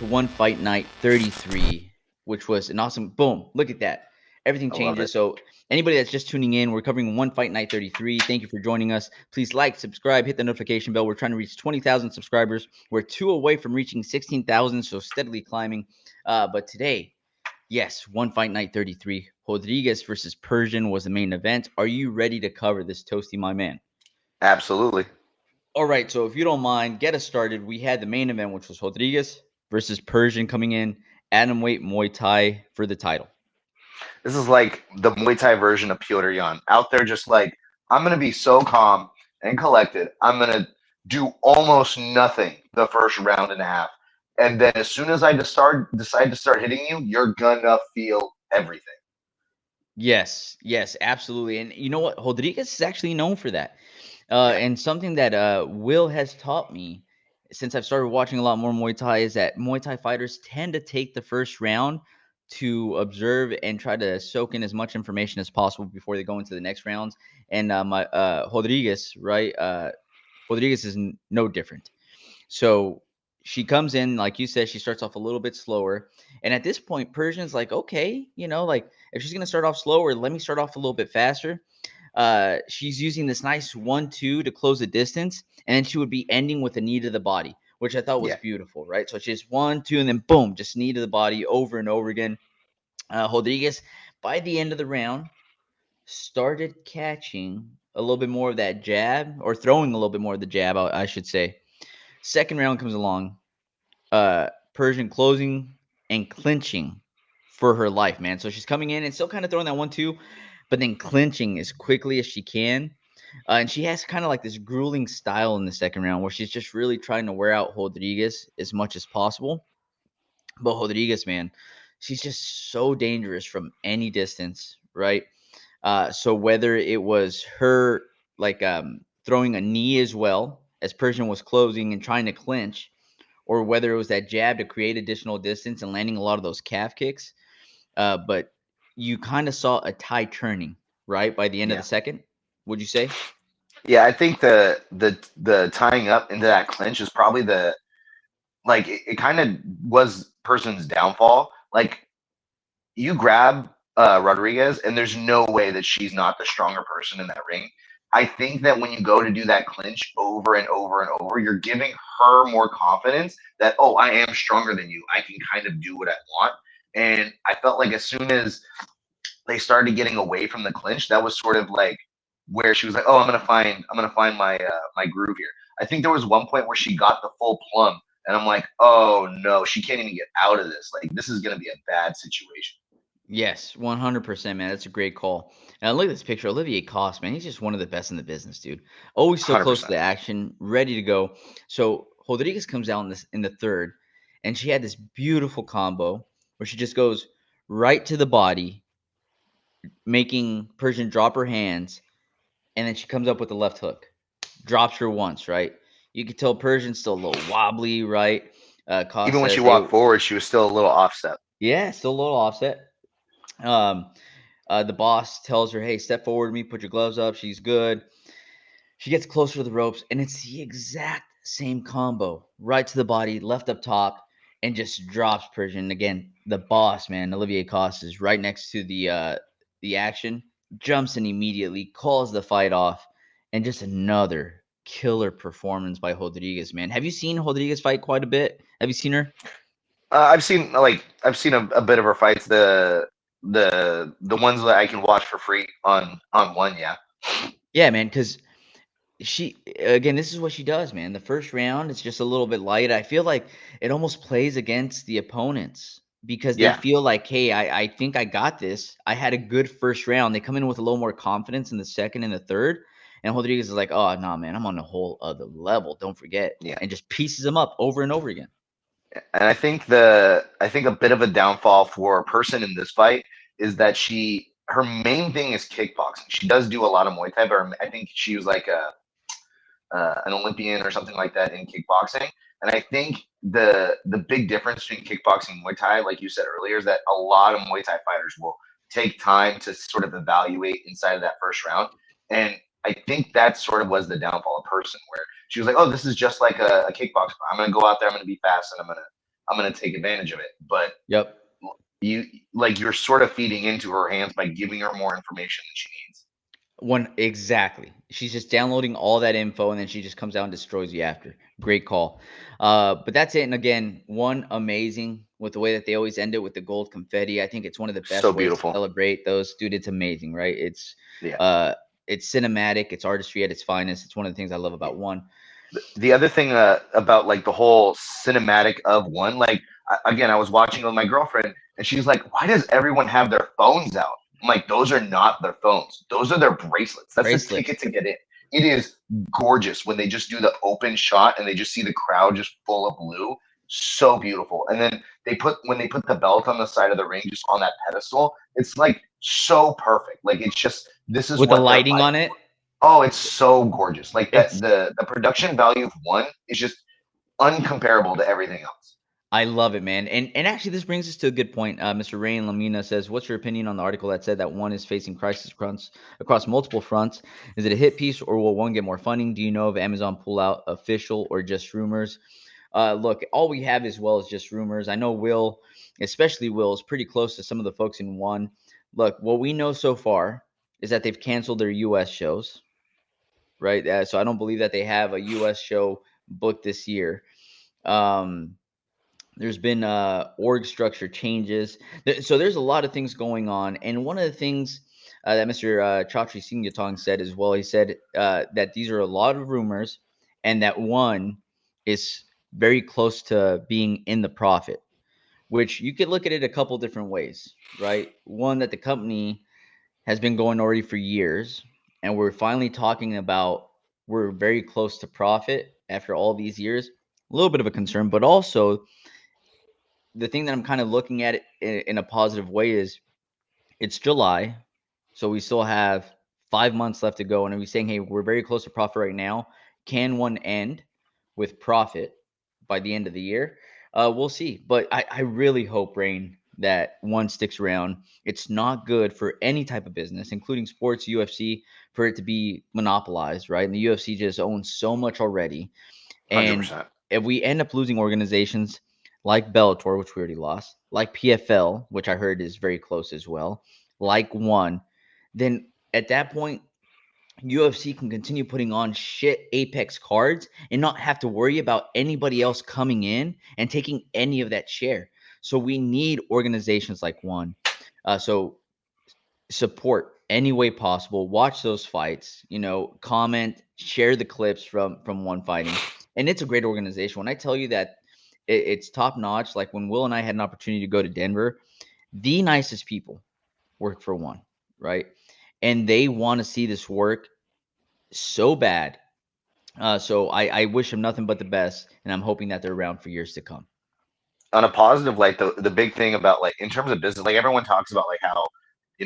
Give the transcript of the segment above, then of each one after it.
to One Fight Night 33, which was an awesome boom. Look at that. Everything I love changes. it. So, anybody that's just tuning in, we're covering One Fight Night 33. Thank you for joining us. Please like, subscribe, hit the notification bell. We're trying to reach 20,000 subscribers. We're 2 away from reaching 16,000, so steadily climbing. But today, yes, One Fight Night 33. Rodrigues versus Persian was the main event. Are you ready to cover this, Toasty, my man? Absolutely. All right, so if you don't mind, get us started. We had the main event, which was Rodrigues versus Persian coming in, atomweight Muay Thai for the title. This is like the Muay Thai version of Piotr Jan. Out there just like, I'm going to be so calm and collected. I'm going to do almost nothing the first round and a half. And then as soon as I decide to start hitting you, you're going to feel everything. Yes, yes, absolutely. And you know what? Rodrigues is actually known for that. Yeah. And something that Will has taught me since I've started watching a lot more Muay Thai is that Muay Thai fighters tend to take the first round to observe and try to soak in as much information as possible before they go into the next rounds. And my Rodrigues, right? Rodrigues is no different. So she comes in, like you said, she starts off a little bit slower. And at this point, Persian's like, okay, like if she's going to start off slower, let me start off a little bit faster. She's using this nice 1-2 to close the distance. And then she would be ending with a knee to the body, which I thought was Yeah. beautiful, right? So it's just 1-2, and then boom, just knee to the body over and over again. Rodrigues, by the end of the round, started catching a little bit more of that jab, or throwing a little bit more of the jab, I should say. Second round comes along. Persian closing and clinching for her life, man. So she's coming in and still kind of throwing that 1-2, but then clinching as quickly as she can. And she has kind of like this grueling style in the second round where she's just really trying to wear out Rodrigues as much as possible. But Rodrigues, man, she's just so dangerous from any distance, right? So whether it was her like throwing a knee as well as Persian was closing and trying to clinch, or whether it was that jab to create additional distance and landing a lot of those calf kicks. But you kind of saw a tide turning, right? By the end of the Yeah. second, would you say? Yeah, I think the tying up into that clinch is probably the like it kind of was person's downfall. Like you grab Rodriguez, and there's no way that she's not the stronger person in that ring. I think that when you go to do that clinch over and over and over, you're giving her more confidence that, oh, I am stronger than you. I can kind of do what I want. And I felt like as soon as they started getting away from the clinch, that was sort of like where she was like, oh, I'm gonna find my groove here. I think there was one point where she got the full plum, and I'm like, oh no, she can't even get out of this. Like this is gonna be a bad situation. Yes, 100%, man. That's a great call. And look at this picture. Olivier Cost, man. He's just one of the best in the business, dude. Always so close to 100%. the action, ready to go. So Rodriguez comes out in the third, and she had this beautiful combo where she just goes right to the body, making Persian drop her hands, and then she comes up with the left hook, drops her once, right? You could tell Persian's still a little wobbly, right? Cost Even when she says, walked "Hey, forward, she was still a little offset. yeah, still a little offset." Um, the boss tells her, "Hey, step forward to me, put your gloves up." She's good. She gets closer to the ropes, and it's the exact same combo, right to the body, left up top, and just drops Persian. Again, the boss, man, Olivier Cost is right next to the action, jumps in immediately, calls the fight off, and just another killer performance by Rodriguez, man. Have you seen Rodriguez fight quite a bit? Have you seen her? I've seen a bit of her fights. The ones that I can watch for free on one. Yeah, Yeah, man, because she again, this is what she does, man. The first round it's just a little bit light. I feel like it almost plays against the opponents because they yeah. feel like, hey, I think I got this. I had a good first round. They come in with a little more confidence in the second and the third. And Rodriguez is like, oh no, man, I'm on a whole other level. Don't forget. Yeah. And just pieces them up over and over again. And I think a bit of a downfall for a person in this fight is that her main thing is kickboxing. She does do a lot of Muay Thai, but I think she was like an Olympian or something like that in kickboxing. And I think the big difference between kickboxing and Muay Thai, like you said earlier, is that a lot of Muay Thai fighters will take time to sort of evaluate inside of that first round. And I think that sort of was the downfall of person where she was like, oh, this is just like a kickboxer. I'm going to go out there, I'm going to be fast, and I'm going to take advantage of it. But Yep. you like you're sort of feeding into her hands by giving her more information than she needs. One exactly. She's just downloading all that info and then she just comes out and destroys you after. Great call. But that's it. And again, one amazing with the way that they always end it with the gold confetti. I think it's one of the So best ways to beautiful. celebrate those. Dude, it's amazing, right? Yeah. Uh it's cinematic, it's artistry at its finest. It's one of the things I love about one. The other thing about like the whole cinematic of one, like again, I was watching with my girlfriend, and she's like, "Why does everyone have their phones out?" I'm like, "Those are not their phones. Those are their bracelets. That's a ticket Bracelets. to get in." It is gorgeous when they just do the open shot and they just see the crowd just full of blue. So beautiful. And then they put the belt on the side of the ring, just on that pedestal. It's like so perfect. Like it's just this is With the what they're lighting fighting on it, for. Oh, it's so gorgeous. Like that it's the production value of one is just uncomparable to everything else. I love it, man. And actually, this brings us to a good point. Mr. Rain Lamina says, "What's your opinion on the article that said that one is facing crisis fronts across multiple fronts? Is it a hit piece, or will one get more funding? Do you know if Amazon pull out official or just rumors?" Look, all we have as well is just rumors. I know Will, especially Will, is pretty close to some of the folks in one. Look, what we know so far is that they've canceled their U.S. shows, right? So I don't believe that they have a U.S. show booked this year. Um, there's been org structure changes. So there's a lot of things going on. And one of the things that Mr. Chatri Singyatong said as well, he said that these are a lot of rumors and that one is very close to being in the profit, which you could look at it a couple different ways, right? One, that the company has been going already for years, and we're finally talking about we're very close to profit after all these years. A little bit of a concern, but also the thing that I'm kind of looking at it in a positive way is it's July, so we still have 5 months left to go. And are we saying, hey, we're very close to profit right now? Can one end with profit by the end of the year? We'll see. But I really hope, Rain, that one sticks around. It's not good for any type of business, including sports, UFC, for it to be monopolized, right? And the UFC just owns so much already. one Hundred And percent. if we end up losing organizations like Bellator, which we already lost, like PFL, which I heard is very close as well, like One, then at that point, UFC can continue putting on shit Apex cards and not have to worry about anybody else coming in and taking any of that share. So we need organizations like One. So support any way possible, watch those fights, comment, share the clips from one fighting. And it's a great organization. When I tell you that it's top notch, like when Will and I had an opportunity to go to Denver, the nicest people work for one, right? And they want to see this work so bad. So I wish them nothing but the best, and I'm hoping that they're around for years to come. On a positive, like the big thing about like in terms of business, like everyone talks about like how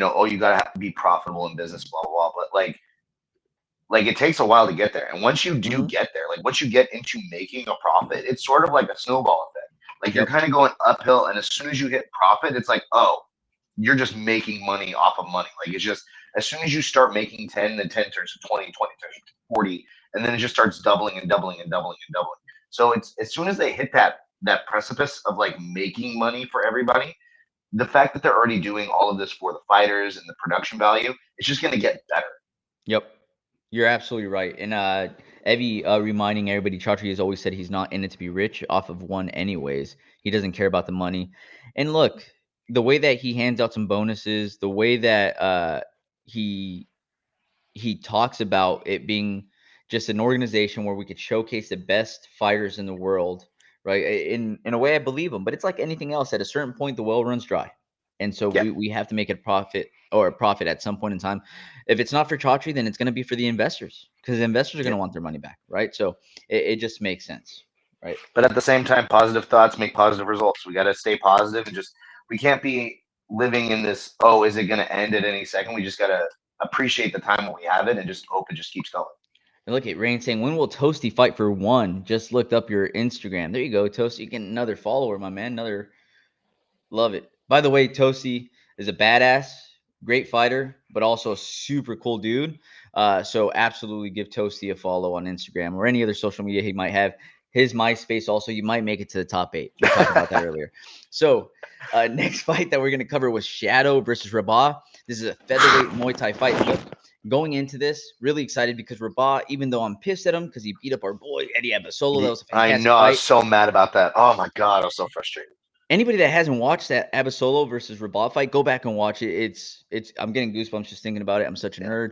oh you gotta have to be profitable in business, blah blah blah. But like it takes a while to get there, and once you do Hmm. get there, like once you get into making a profit, it's sort of like a snowball effect. Like you're Yep. kind of going uphill, and as soon as you hit profit, it's like, oh, you're just making money off of money. Like it's just as soon as you start making 10, then 10 turns to 20, 20 turns to 40, and then it just starts doubling and doubling and doubling and doubling. So it's as soon as they hit that precipice of like making money for everybody, the fact that they're already doing all of this for the fighters and the production value, it's just going to get better. Yep. You're absolutely right. And Evie reminding everybody, Chaudhry has always said he's not in it to be rich off of one anyways. He doesn't care about the money. And look, the way that he hands out some bonuses, the way that he he talks about it being just an organization where we could showcase the best fighters in the world, right? In a way, I believe him, but it's like anything else. At a certain point, the well runs dry, and so Yeah, we have to make it profit or a profit at some point in time. If it's not for Chaudhry, then it's going to be for the investors because the investors are going yeah. to want their money back, right? So it just makes sense, right? But at the same time, positive thoughts make positive results. We got to stay positive and just, we can't be living in this, oh, is it going to end at any second? We just got to appreciate the time when we have it and just hope it just keeps going. And look at Rain saying, when will Toasty fight for one? Just looked up your Instagram. There you go, Toasty. You get another follower, my man. Another. Love it. By the way, Tosi is a badass, great fighter, but also a super cool dude. So absolutely give Tosi a follow on Instagram or any other social media he might have. His MySpace also, you might make it to the top 8. We talked about that earlier. So, next fight that we're going to cover was Shadow versus Rabah. This is a featherweight Muay Thai fight. Look, going into this, really excited because Rabah, even though I'm pissed at him because he beat up our boy Eddie Abasolo, that was a I fantastic know. I was fight. so mad about that. Oh my god, I was so frustrated. Anybody that hasn't watched that Abasolo versus Rabah fight, go back and watch it. It's I'm getting goosebumps just thinking about it. I'm such a Yeah, nerd.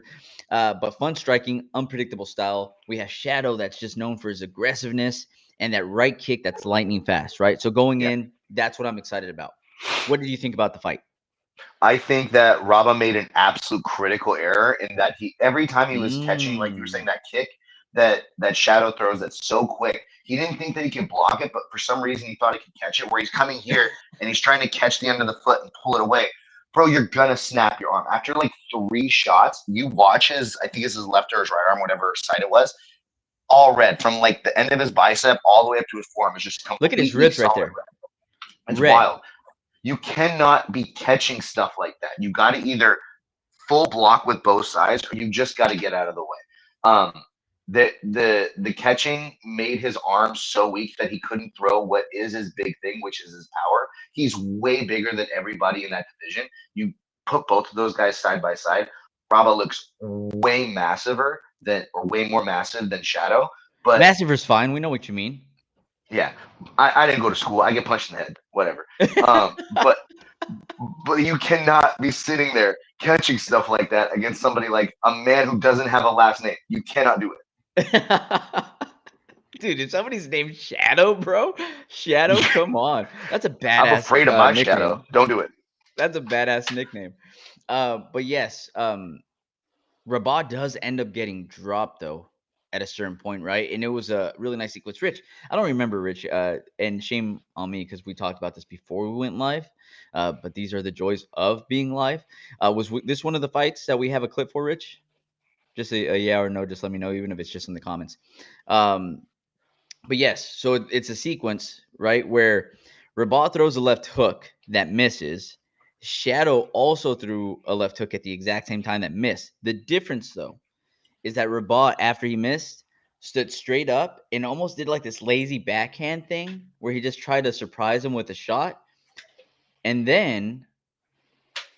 But fun striking, unpredictable style. We have Shadow that's just known for his aggressiveness and that right kick that's lightning fast, right? So going yeah. in, that's what I'm excited about. What did you think about the fight? I think that Rabah made an absolute critical error in that he every time he was catching, like you were saying, Mm. that kick that Shadow throws that's so quick, he didn't think that he could block it, but for some reason he thought he could catch it. Where he's coming here and he's trying to catch the end of the foot and pull it away. Bro, you're gonna snap your arm. After like 3 shots, you watch his, I think it's his left or his right arm, whatever side it was, all red from like the end of his bicep all the way up to his forearm. Is just Look at his completely ribs right solid there. red. It's Red. wild. You cannot be catching stuff like that. You got to either full block with both sides, or you just got to get out of the way. The catching made his arm so weak that he couldn't throw what is his big thing, which is his power. He's way bigger than everybody in that division. You put both of those guys side by side, Rabah looks way massiver than, or way more massive than Shadow. But Massive is fine. We know what you mean. yeah, I didn't go to school. I get punched in the head, whatever. Um, but but you cannot be sitting there catching stuff like that against somebody like a man who doesn't have a last name. You cannot do Dude, if somebody's named Shadow, bro, Shadow, it. come on. That's a I'm badass afraid of my nickname. shadow. Don't do it. That's a badass nickname. But yes, Rabah does end up getting dropped though at a certain point, right? And it was a really nice sequence. Rich, I don't remember Rich, and shame on me because we talked about this before we went live. But these are the joys of being live. This one of the fights that we have a clip for, Rich? Just a yeah or no. Just let me know, even if it's just in the comments. Um, but yes, so it's a sequence, right, where Rabah throws a left hook that misses. Shadow also threw a left hook at the exact same time that missed. The difference, though, is that Rabah, after he missed, stood straight up and almost did like this lazy backhand thing where he just tried to surprise him with a shot. And then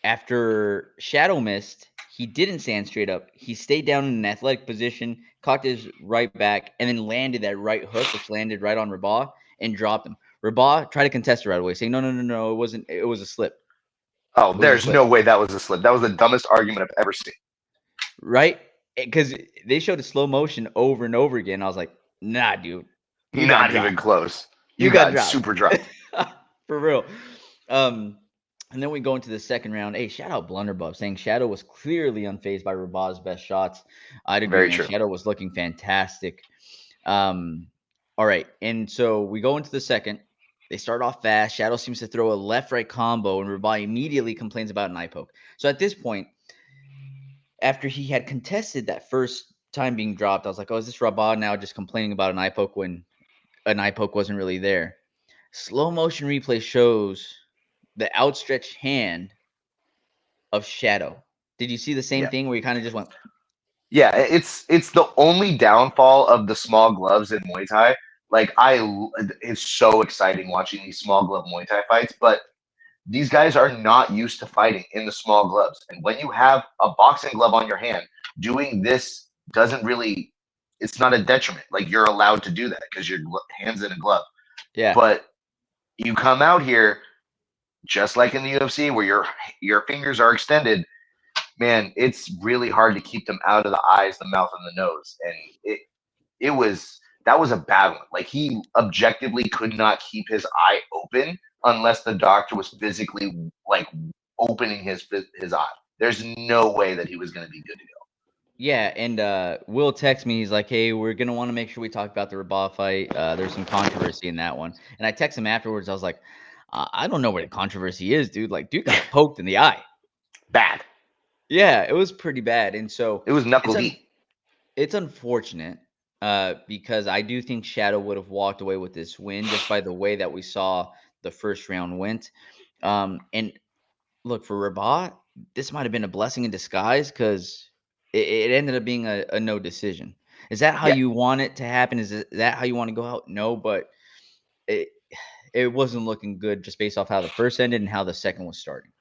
after Shadow missed, he didn't stand straight up. He stayed down in an athletic position, cocked his right back, and then landed that right hook, which landed right on Rabah and dropped him. Rabah tried to contest it right away, saying, no, it wasn't. It was a slip. Oh, It was a there's slip, no way that was a slip. That was the dumbest argument I've ever seen. right? Because they showed a slow motion over and over again. I was like, nah, dude, you got Not even dropped. close. You You got got dropped. super dropped. For real. Um, and then we go into the second round. Hey, shout out Blunderbuff saying Shadow was clearly unfazed by Rabah's best shots. I'd agree, Very man. true. Shadow was looking fantastic. Um, all right. And so we go into the second. They start off fast. Shadow seems to throw a left right combo, and Rabah immediately complains about an eye poke. So at this point, after he had contested that first time being dropped, I was like, oh, is this Rabah now just complaining about an eye poke when an eye poke wasn't really there? Slow motion replay shows the outstretched hand of Shadow. Did you see the same Yeah. thing where you kind of just went, Yeah, it's the only downfall of the small gloves in Muay Thai. Like it's so exciting watching these small glove Muay Thai fights, but these guys are not used to fighting in the small gloves. And when you have a boxing glove on your hand, doing this doesn't really, it's not a detriment. Like you're allowed to do that because your hand's in a glove. yeah, But you come out here just like in the UFC where your fingers are extended, man, it's really hard to keep them out of the eyes, the mouth, and the nose. And it was that was a bad one. Like he objectively could not keep his eye open unless the doctor was physically like opening his eye. There's no way that he was going to be good to go. yeah. And Will text me. He's like, hey, we're going to want to make sure we talk about the Rabah fight. There's some controversy in that one. And I text him afterwards. I was like, I don't know where the controversy is, dude. Like, dude got poked in the eye. Bad. Yeah, it was pretty bad. And so It was it's knuckle un- deep. it's unfortunate because I do think Shadow would have walked away with this win just by the way that we saw the first round went. And look, for Rabah, this might have been a blessing in disguise because it ended up being a no decision. Is that how Yeah. you want it to happen? That how you want to go out? No, but it it wasn't looking good just based off how the first ended and how the second was starting.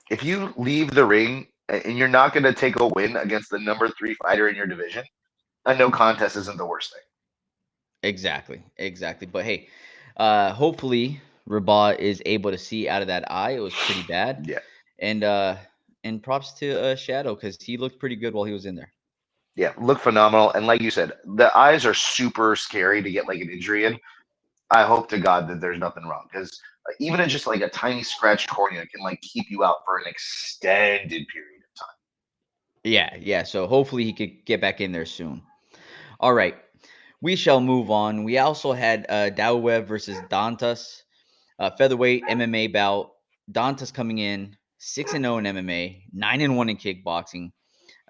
If you leave the ring and you're not going to take a win against the number 3 fighter in your division, a no contest isn't the worst thing. Exactly, exactly. But hey, hopefully Rabah is able to see out of that eye. It was pretty bad, Yeah. and uh, and props to Shadow because he looked pretty good while he was in there. Yeah. Look phenomenal. And like you said, the eyes are super scary to get like an injury in. I hope to God that there's nothing wrong because even in just like a tiny scratched cornea can like keep you out for an extended period of time. Yeah, yeah. So hopefully he could get back in there soon. All right, we shall move on. We also had Dauev versus Dantas, featherweight MMA bout. Dantas coming in 6-0 in MMA, 9-1 in kickboxing.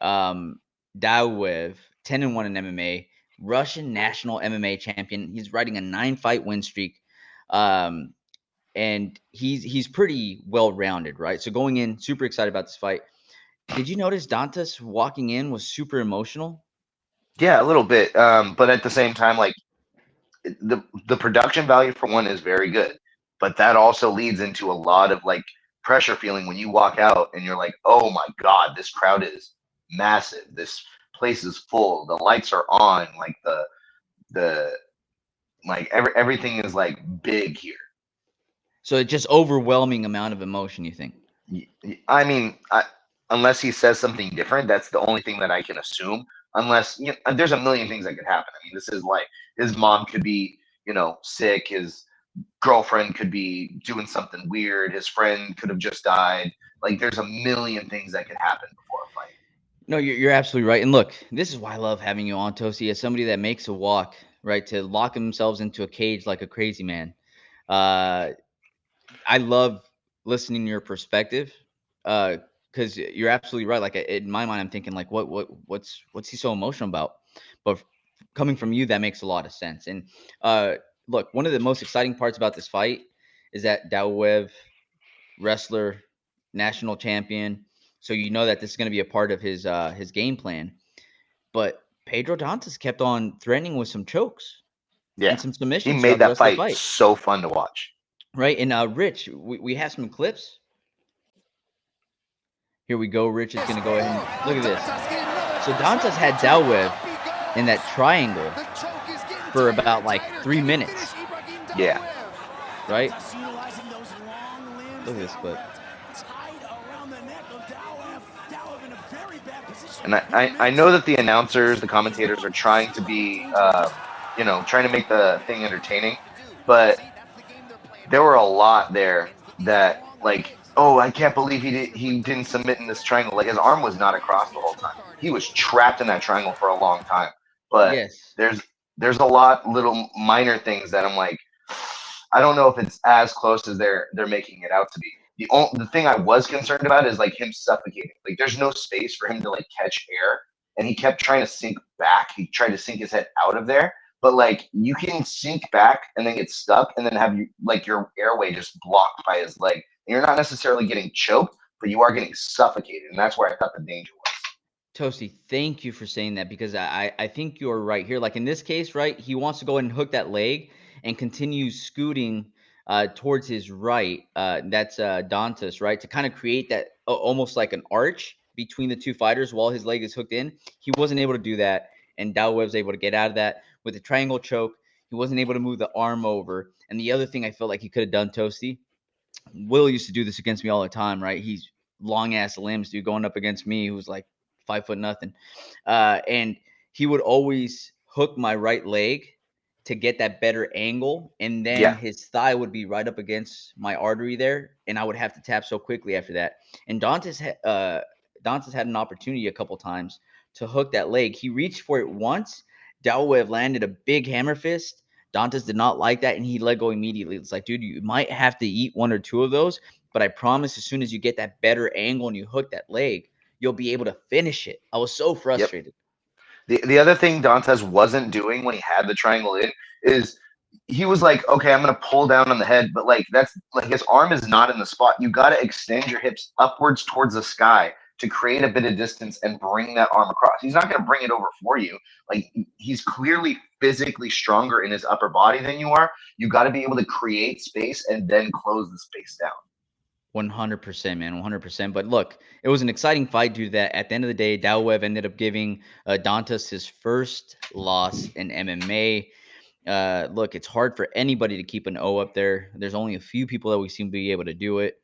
Um, Dauev 10-1 in MMA, Russian national MMA champion. He's riding a 9-fight win streak. Um, and he's pretty well rounded, right? So going in, super excited about this fight. Did you notice Dantas walking in was super emotional? Yeah, a little bit. But at the same time, like the production value for one is very good, but that also leads into a lot of like pressure feeling when you walk out and you're like, oh my god, this crowd is massive. This place is full. The lights are on. Like the like everything is like big here. So it's just overwhelming amount of emotion, you think? I mean, unless he says something different, that's the only thing that I can assume. Unless there's a million things that could happen. I mean, this is like his mom could be, sick. His girlfriend could be doing something weird. His friend could have just died. Like, there's a million things that could happen before a fight. No, you're absolutely right. And look, this is why I love having you on, Tosi, as somebody that makes a walk, right, to lock themselves into a cage like a crazy man. Uh, I love listening to your perspective, because you're absolutely right. Like in my mind, I'm thinking like, what's he so emotional about? But coming from you, that makes a lot of sense. And uh, look, one of the most exciting parts about this fight is that Dauev, wrestler, national champion, so you know that this is going to be a part of his game plan. But Pedro Dantas kept on threatening with some chokes and Yeah. some He submissions throughout made the that rest of the fight fight, so fun to watch. right? And Rich, we have some clips. Here we go. Rich is going to go ahead and look at this. So Dantas had Dauev in that triangle for about like 3 minutes, Yeah. right? Look at this clip. And I know that the announcers, the commentators are trying to be, trying to make the thing entertaining, but there were a lot there that, like, oh, I can't believe he didn't submit in this triangle. Like, his arm was not across the whole time. He was trapped in that triangle for a long time. But Yes. there's there's a lot little minor things that I'm like, I don't know if it's as close as they're making it out to be. The thing I was concerned about is like him suffocating. Like, there's no space for him to like catch air, and he kept trying to sink back. He tried to sink his head out of there, but like you can sink back and then get stuck and then have your airway just blocked by his leg. And you're not necessarily getting choked, but you are getting suffocated, and that's where I thought the danger was. Toasty, thank you for saying that because I think you're right here. Like in this case, right, he wants to go ahead and hook that leg and continue scooting towards his right. That's Dantas, right, to kind of create that almost like an arch between the two fighters while his leg is hooked in. He wasn't able to do that, and Dauev was able to get out of that with a triangle choke. He wasn't able to move the arm over. And the other thing I felt like he could have done, Toasty, Will used to do this against me all the time, right? He's long ass limbs, dude, going up against me, who's like 5 foot nothing. And he would always hook my right leg to get that better angle, and then Yeah. his thigh would be right up against my artery there, and I would have to tap so quickly after that. And Dantas had an opportunity a couple times to hook that leg. He reached for it once. Dauev landed a big hammer fist. Dantas did not like that, and he let go immediately. It's like, dude, you might have to eat one or two of those, but I promise as soon as you get that better angle and you hook that leg, you'll be able to finish it. I was so Yep. frustrated. The other thing Dantes wasn't doing when he had the triangle in is he was like, okay, I'm gonna pull down on the head, but like that's like his arm is not in the spot. You gotta extend your hips upwards towards the sky to create a bit of distance and bring that arm across. He's not going to bring it over for you. Like, he's clearly physically stronger in his upper body than you are. You got to be able to create space and then close the space down. 100%, man, 100%. But look, it was an exciting fight due to that. At the end of the day, Dauev ended up giving Dantas his first loss in MMA. Look, it's hard for anybody to keep an O up there. There's only a few people that we seem to be able to do it.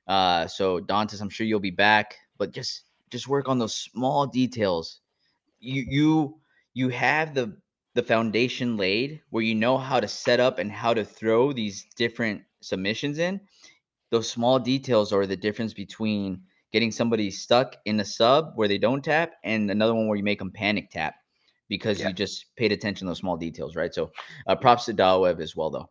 So Dantas, I'm sure you'll be back, but just work on those small details. You have the foundation laid where you know how to set up and how to throw these different submissions in. Those small details are the difference between getting somebody stuck in a sub where they don't tap and another one where you make them panic tap because Yeah. you just paid attention to those small details, right? So props to Dauev as well, though.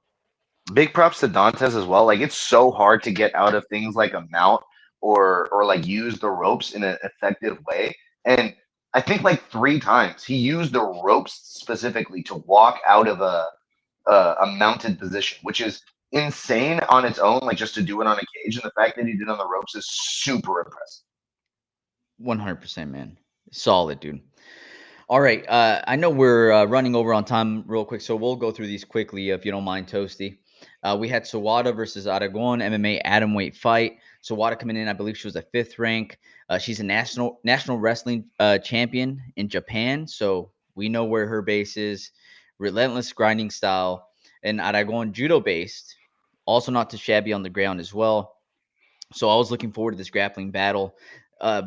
Big props to Dantas as well. Like, it's so hard to get out of things like a mount or like use the ropes in an effective way. And I think like 3 times he used the ropes specifically to walk out of a mounted position, which is insane on its own. Like, just to do it on a cage, and the fact that he did it on the ropes is super impressive. 100%, man. Solid, dude. All right. I know we're running over on time real quick, so we'll go through these quickly if you don't mind, Toasty. We had Sawada versus Aragon MMA atomweight fight. Sawada coming in, I believe she was a 5th rank. She's a national wrestling champion in Japan, so we know where her base is. Relentless grinding style, and Aragon judo based, also not too shabby on the ground as well. So I was looking forward to this grappling battle.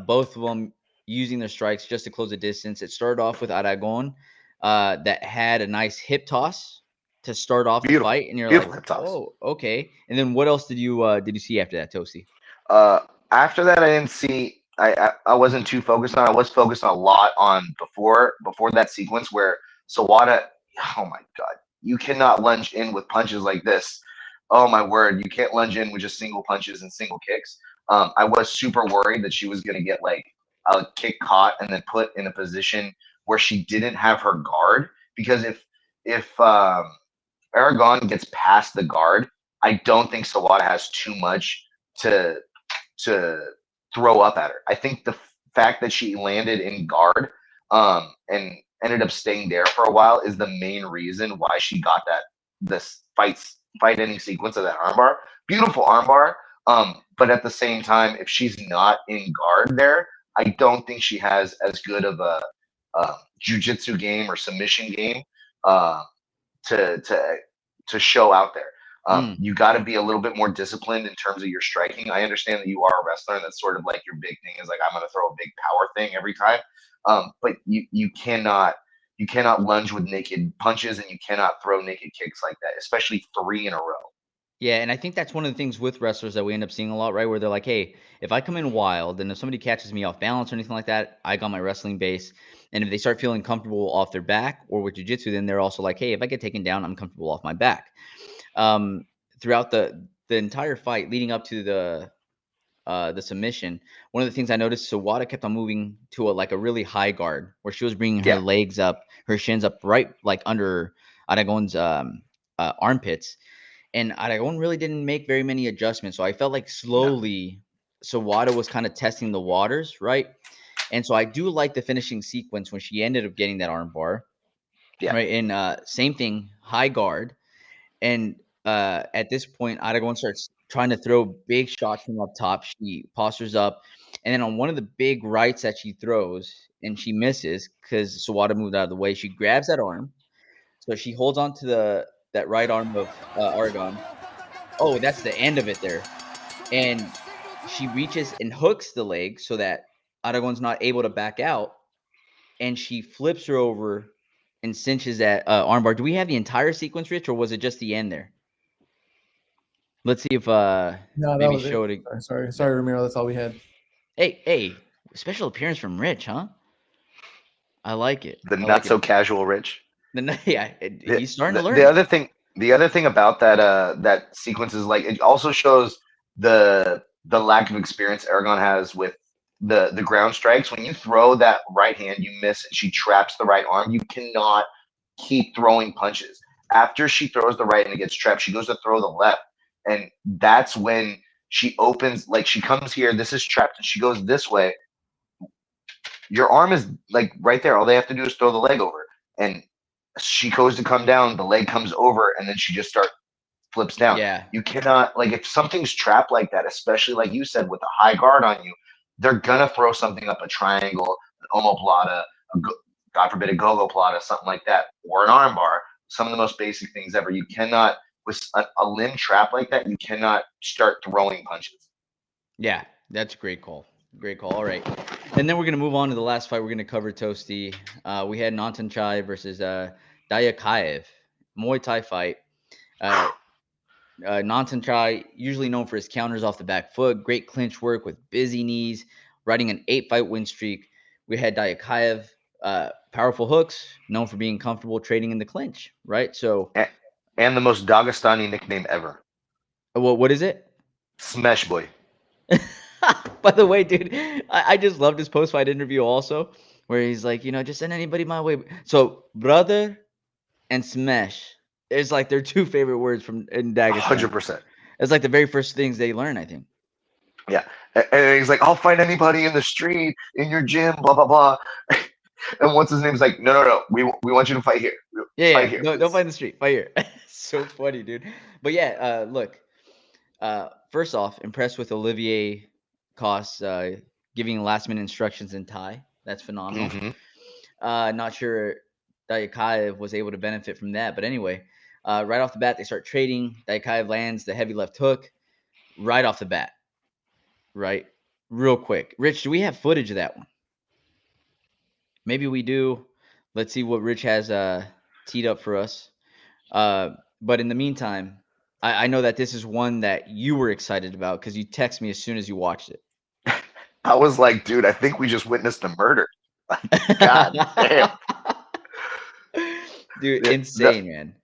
Both of them using their strikes just to close the distance. It started off with Aragon that had a nice hip toss to start off the Beautiful, fight, and you're like, beautiful hip toss. "Oh, okay." And then what else did you see after that, Toasty? Uh, After that, I didn't see. I wasn't too focused on. I was focused a lot on before that sequence where Sawada. Oh my god, you cannot lunge in with punches like this. Oh my word, you can't lunge in with just single punches and single kicks. I was super worried that she was going to get like a kick caught and then put in a position where she didn't have her guard, because if Aragon gets past the guard, I don't think Sawada has too much to to throw up at her. I think the fact that she landed in guard and ended up staying there for a while is the main reason why she got this fight ending sequence of that armbar. Beautiful armbar. But at the same time, if she's not in guard there, I don't think she has as good of a jujitsu game or submission game uh, to to to show out there. Mm. You got to be a little bit more disciplined in terms of your striking. I understand that you are a wrestler, and that's sort of like your big thing is like, I'm going to throw a big power thing every time. But you cannot lunge with naked punches, and you cannot throw naked kicks like that, especially 3 in a row. Yeah, and I think that's one of the things with wrestlers that we end up seeing a lot, right? Where they're like, "Hey, if I come in wild, and if somebody catches me off balance or anything like that, I got my wrestling base." And if they start feeling comfortable off their back or with jiu-jitsu, then they're also like, "Hey, if I get taken down, I'm comfortable off my back." Um, Throughout the entire fight leading up to the submission, one of the things I noticed, Sawada kept on moving to a really high guard where she was bringing her Yeah, legs up, her shins up right like under Aragon's armpits, and Aragon really didn't make very many adjustments. So I felt like no, slowly Sawada was kind of testing the waters, right? And so I do like the finishing sequence when she ended up getting that armbar, yeah, right? And same thing, high guard. And at this point, Aragon starts trying to throw big shots from up top. She postures up, and then on one of the big rights that she throws, and she misses because Sawada moved out of the way. She grabs that arm, so she holds on to that right arm of Aragon. Oh, that's the end of it there, and she reaches and hooks the leg so that Aragon's not able to back out, and she flips her over and cinches that armbar. Do we have the entire sequence, Rich, or was it just the end there? Let's see if No, that maybe was it. show it. Sorry, Ramiro. That's all we had. Hey, special appearance from Rich, huh? I like it. the I not like it. so casual Rich. Yeah, The, he's starting to the, learn. the other thing the other thing about that sequence is like it also shows the lack of experience Aragon has with the ground strikes. When you throw that right hand, you miss, and she traps the right arm. You cannot keep throwing punches. After she throws the right and it gets trapped, she goes to throw the left, and that's when she opens. Like, she comes here, this is trapped, and she goes this way. your arm is like right there. All they have to do is throw the leg over, and she goes to come down, the leg comes over, and then she just flips down. Yeah. You cannot, like, if something's trapped like that, especially like you said with a high guard on you, they're gonna throw something up, a triangle, an omoplata, God forbid a gogoplata, something like that, or an armbar. Some of the most basic things ever. You cannot, with a limb trap like that, you cannot start throwing punches. Yeah, that's a great call. Great call. All right. And then we're going to move on to the last fight we're going to cover, Toasty. We had Nontachai versus Dayakaev, Muay Thai fight. Nontachai, usually known for his counters off the back foot, great clinch work with busy knees, riding an 8-fight win streak. We had Dayakaev, powerful hooks, known for being comfortable trading in the clinch, right? So, and the most Dagestani nickname ever. what is it? Smash Boy. By the way, dude, I just loved his post-fight interview also, where he's like, just send anybody my way. So, brother and smash, it's like their two favorite words in Dagestan. 100%. It's like the very first things they learn, I think. Yeah. And he's like, I'll fight anybody in the street, in your gym, blah, blah, blah. And what's his name's like, no. We want you to fight here. Fight here. No, don't fight in the street. Fight here. So funny, dude. But yeah, look. First off, impressed with Olivier Cost giving last-minute instructions in Thai. That's phenomenal. Mm-hmm. Not sure Dayakaev was able to benefit from that. But anyway, right off the bat, they start trading. Dayakaev lands the heavy left hook right off the bat. Right? Real quick. Rich, do we have footage of that one? Maybe we do. Let's see what Rich has teed up for us. But in the meantime, I know that this is one that you were excited about because you texted me as soon as you watched it. I was like, dude, I think we just witnessed a murder. God damn. Dude, insane, man.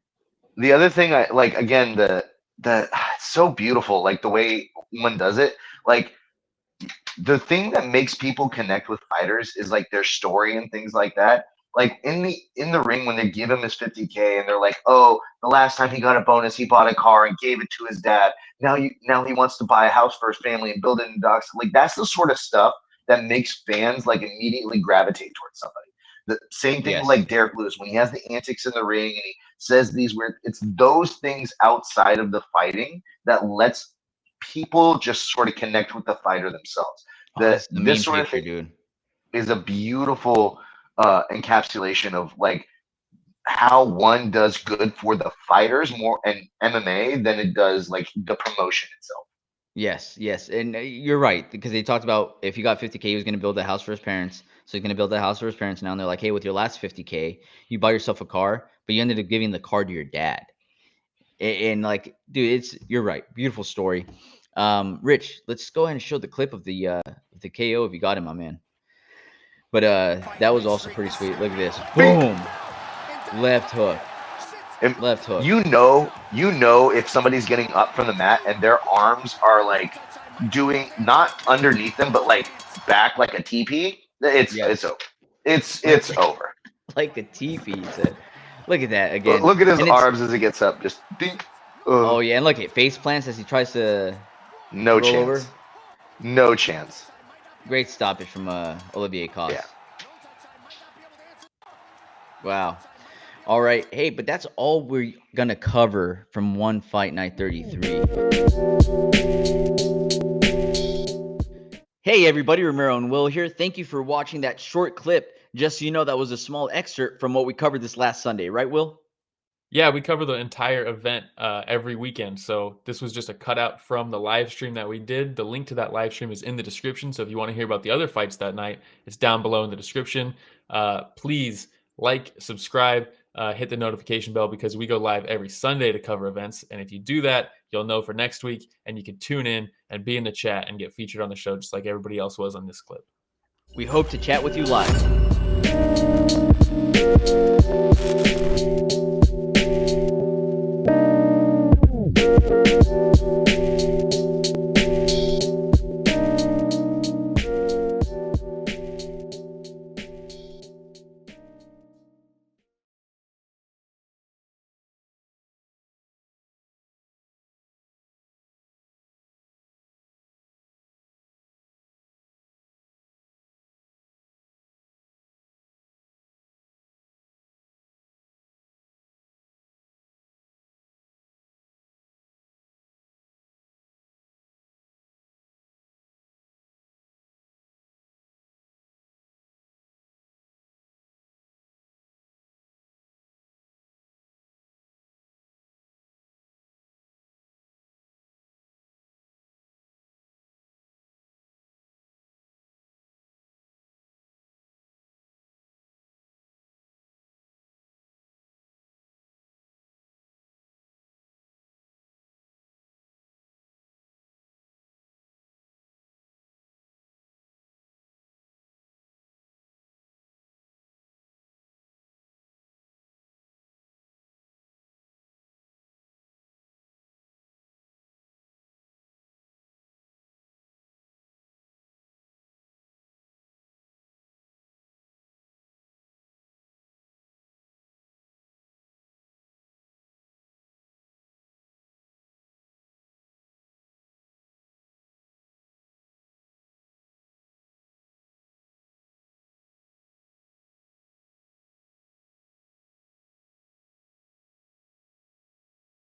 The other thing I like, again, it's so beautiful, like the way one does it. Like, the thing that makes people connect with fighters is like their story and things like that. Like in the ring when they give him his 50K and they're like, oh, the last time he got a bonus, he bought a car and gave it to his dad. Now he wants to buy a house for his family and build it in docks. Like, that's the sort of stuff that makes fans like immediately gravitate towards somebody. The same thing with like Derek Lewis when he has the antics in the ring and he says these weird. It's those things outside of the fighting that lets people just sort of connect with the fighter themselves. This sort of thing, dude, is a beautiful encapsulation of like how one does good for the fighters more and MMA than it does like the promotion itself. Yes, and you're right, because they talked about if he got 50K, he was going to build a house for his parents. So he's going to build a house for his parents now, and they're like, hey, with your last 50K, you buy yourself a car, but you ended up giving the car to your dad. And like, dude, you're right, beautiful story. Rich, let's go ahead and show the clip of the KO if you got him, my man. But that was also pretty sweet. Look at this. Boom. Left hook. Left hook. You know if somebody's getting up from the mat and their arms are like doing not underneath them, but like back like a teepee, it's over. It's over. Like a teepee, he said. Look at that again. Look at his arms as he gets up. Just dink. Oh yeah, and look at face plants as he tries to no chance. Over. No chance. Great stoppage from Olivier Cost. Yeah. Wow. All right. Hey, but that's all we're going to cover from One Fight Night 33. Hey, everybody. Romero and Will here. Thank you for watching that short clip. Just so you know, that was a small excerpt from what we covered this last Sunday. Right, Will? Yeah, we cover the entire event every weekend. So this was just a cutout from the live stream that we did. The link to that live stream is in the description. So if you want to hear about the other fights that night, it's down below in the description. Please like, subscribe, hit the notification bell because we go live every Sunday to cover events. And if you do that, you'll know for next week and you can tune in and be in the chat and get featured on the show just like everybody else was on this clip. We hope to chat with you live.